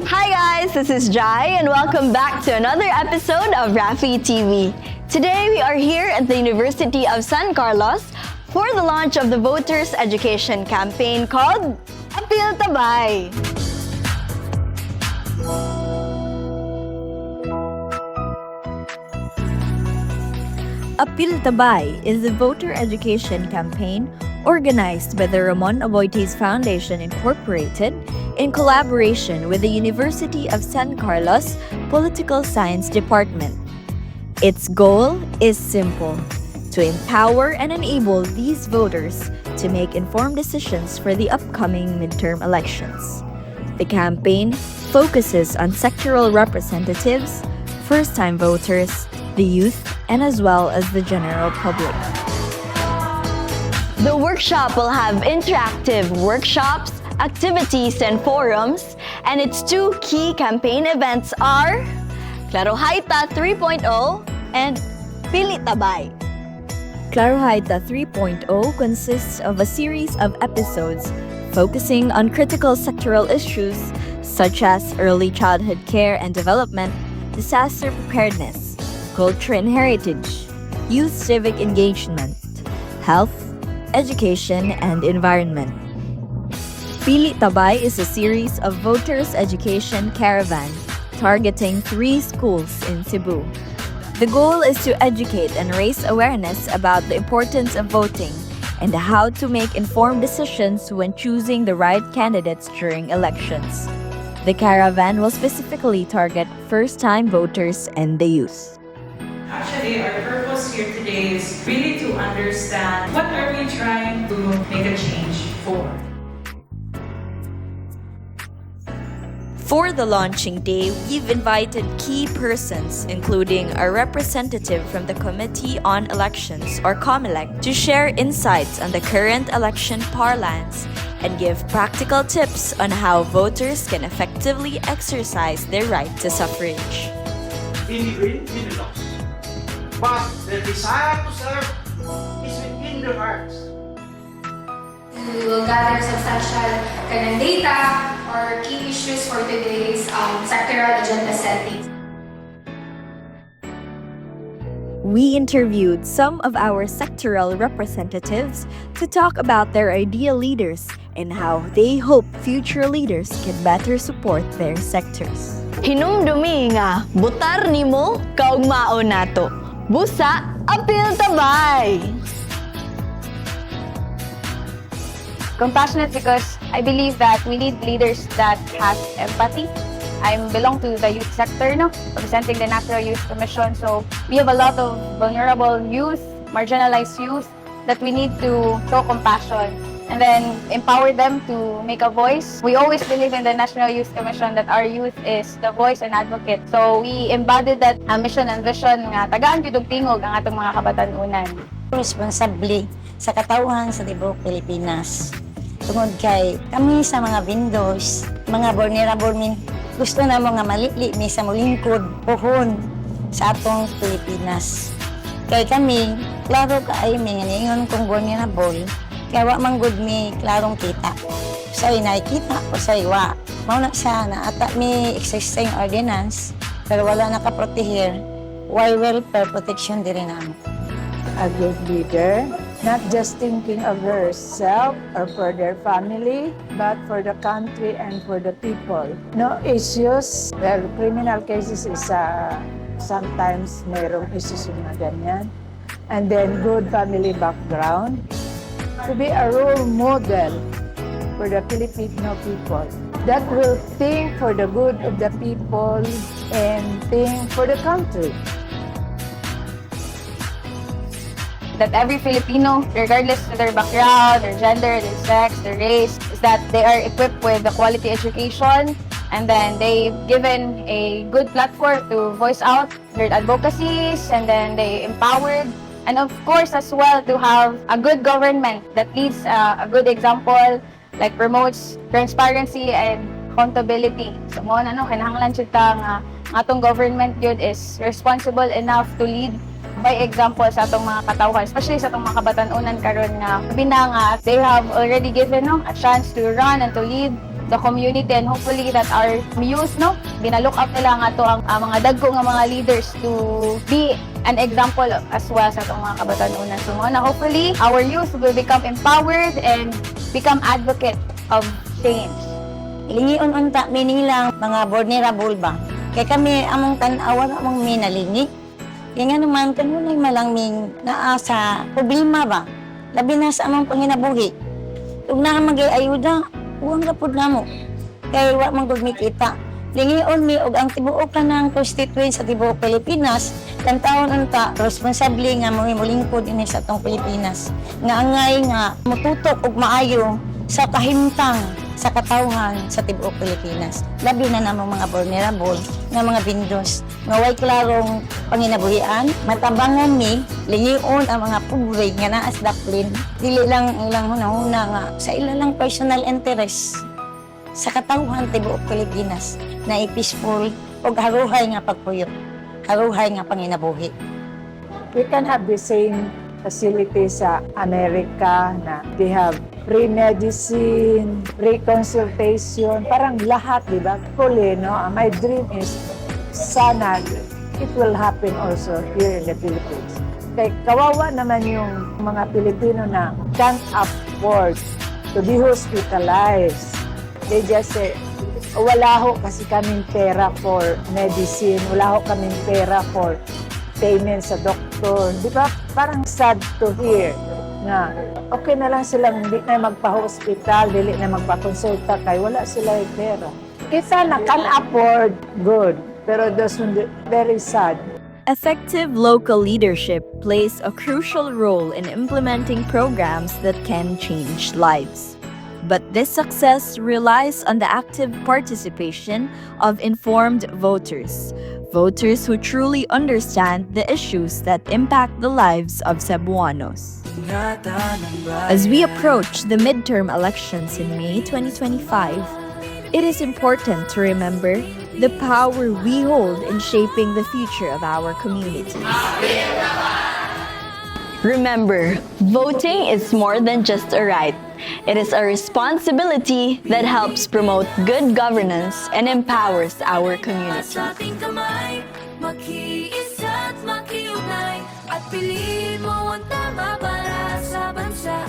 Hi guys, this is Jai and welcome back to another episode of RAFITV. Today we are here at the University of San Carlos for the launch of the Voters Education campaign called Apil Ta Bai. Apil Ta Bai is a voter education campaign organized by the Ramon Aboitiz Foundation Incorporated in collaboration with the University of San Carlos Political Science Department. Its goal is simple: to empower and enable these voters to make informed decisions for the upcoming midterm elections. The campaign focuses on sectoral representatives, first-time voters, the youth, and as well as the general public. The workshop will have interactive workshops, activities, and forums, and its two key campaign events are 𝗕𝗂𝗧 3.0 and Apil Ta Bai. 𝗕𝗂𝗧 3.0 consists of a series of episodes focusing on critical sectoral issues such as early childhood care and development, disaster preparedness, culture and heritage, youth civic engagement, health, education, and environment. Apil Ta Bai is a series of voters' education caravan targeting 3 schools in Cebu. The goal is to educate and raise awareness about the importance of voting and how to make informed decisions when choosing the right candidates during elections. The caravan will specifically target first-time voters and the youth. Actually, our purpose here today is really to understand what are we trying to make a change for. For the launching day, we've invited key persons, including a representative from the Committee on Elections, or COMELEC, to share insights on the current election parlance and give practical tips on how voters can effectively exercise their right to suffrage. In the green, in the lost. But the desire to serve is within their hearts. We will gather substantial data or key issues for today's sectoral agenda setting. We interviewed some of our sectoral representatives to talk about their ideal leaders and how they hope future leaders can better support their sectors. Hinumdumi nga, butar nimo kaugmao nato. Busa, Apil Ta Bai! Compassionate because I believe that we need leaders that have empathy. I belong to the youth sector, representing the National Youth Commission. So we have a lot of vulnerable youth, marginalized youth that we need to show compassion and then empower them to make a voice. We always believe in the National Youth Commission that our youth is the voice and advocate. So we embodied that mission and vision nga tagaan gyud og tingog ang atong mga kabatanunan. Responsable sa katawhan sa tibuok Pilipinas. Tungod kay kami sa mga windows, mga vulnerable gusto na mo nga malili mi sa molingkod pohon sa atong Pilipinas. Kay kami, klaro kaay mi nga niingon kung vulnerable, kaya wa man gud mi klarong kita. Usay nakikita, usay wa. Mao na siya na ata mi existing ordinance, pero wala nakaprotehir. Why welfare protection diri namo? A good leader, not just thinking of herself or for their family, but for the country and for the people. No issues, well, criminal cases is sometimes mayroong issues yung mga ganyan. And then good family background. To be a role model for the Filipino people that will think for the good of the people and think for the country. That every Filipino, regardless of their background, their gender, their sex, their race, is that they are equipped with a quality education and then they've given a good platform to voice out their advocacies and then they empowered. And of course, as well, to have a good government that leads a good example, like promotes transparency and accountability. So, mo na kinahanglan jud ta nga atong government yun is responsible enough to lead by example sa atong mga katawhan, especially sa atong mga kabatanunan karon nga bina nga they have already given a chance to run and to lead the community, and hopefully that our youth, no, ginalook up nila nga to ang mga dagko nga mga leaders to be an example as well sa itong mga kabatanunan. So na hopefully our youth will become empowered and become advocate of change. Lingion unta minilang mga vulnerable ba. Kay kami among tan-awan among minalingi. Kaya nga naman kanunay malangming naa sa problema ba. Labi na sa among panginabuhi. Ug na magay-ayuda, huwag kapod namo. Kay wa man gud mikita. Lingion mi og ang tibuok kanang constituent sa tibuok Pilipinas, taon unta responsable nga mulingkod ini sa tong Pilipinas. Nga angay nga mututok og maayo sa kahimtang sa katawhan sa tibuok Pilipinas. Labi na namang mga vulnerable nga mga bindos nga way klarong panginabuhian, matabangan mi lingion ang mga pobre nga naas daplin. Dili lang ilang hunahuna nga sa ilang personal interest sa katawhan tibuok Pilipinas na peaceful og haruhay nga pagpuyo, haruhay nga panginabuhi. We can have the same facility sa Amerika na they have free medicine, free consultation, parang lahat, di ba? Fully, no? My dream is sana it will happen also here in the Philippines. Kaya kawawa naman yung mga Pilipino na can't afford to be hospitalized. They just say, wala ho kasi kaming pera for medicine, wala ho kaming pera for payment sa doktor. Di ba? Parang sad to hear na okay na lang silang hindi na magpa-hospital, dili na magpa-consulta kay wala sila yung pera. Kita na can afford, good. Pero those very sad. Effective local leadership plays a crucial role in implementing programs that can change lives. But this success relies on the active participation of informed voters, voters who truly understand the issues that impact the lives of Cebuanos. As we approach the midterm elections in May 2025, it is important to remember the power we hold in shaping the future of our communities. Remember, voting is more than just a right. It is a responsibility that helps promote good governance and empowers our communities. Sa ating kamay, makiisa at makiugnay, at piliin mo ang tama para sa bansa.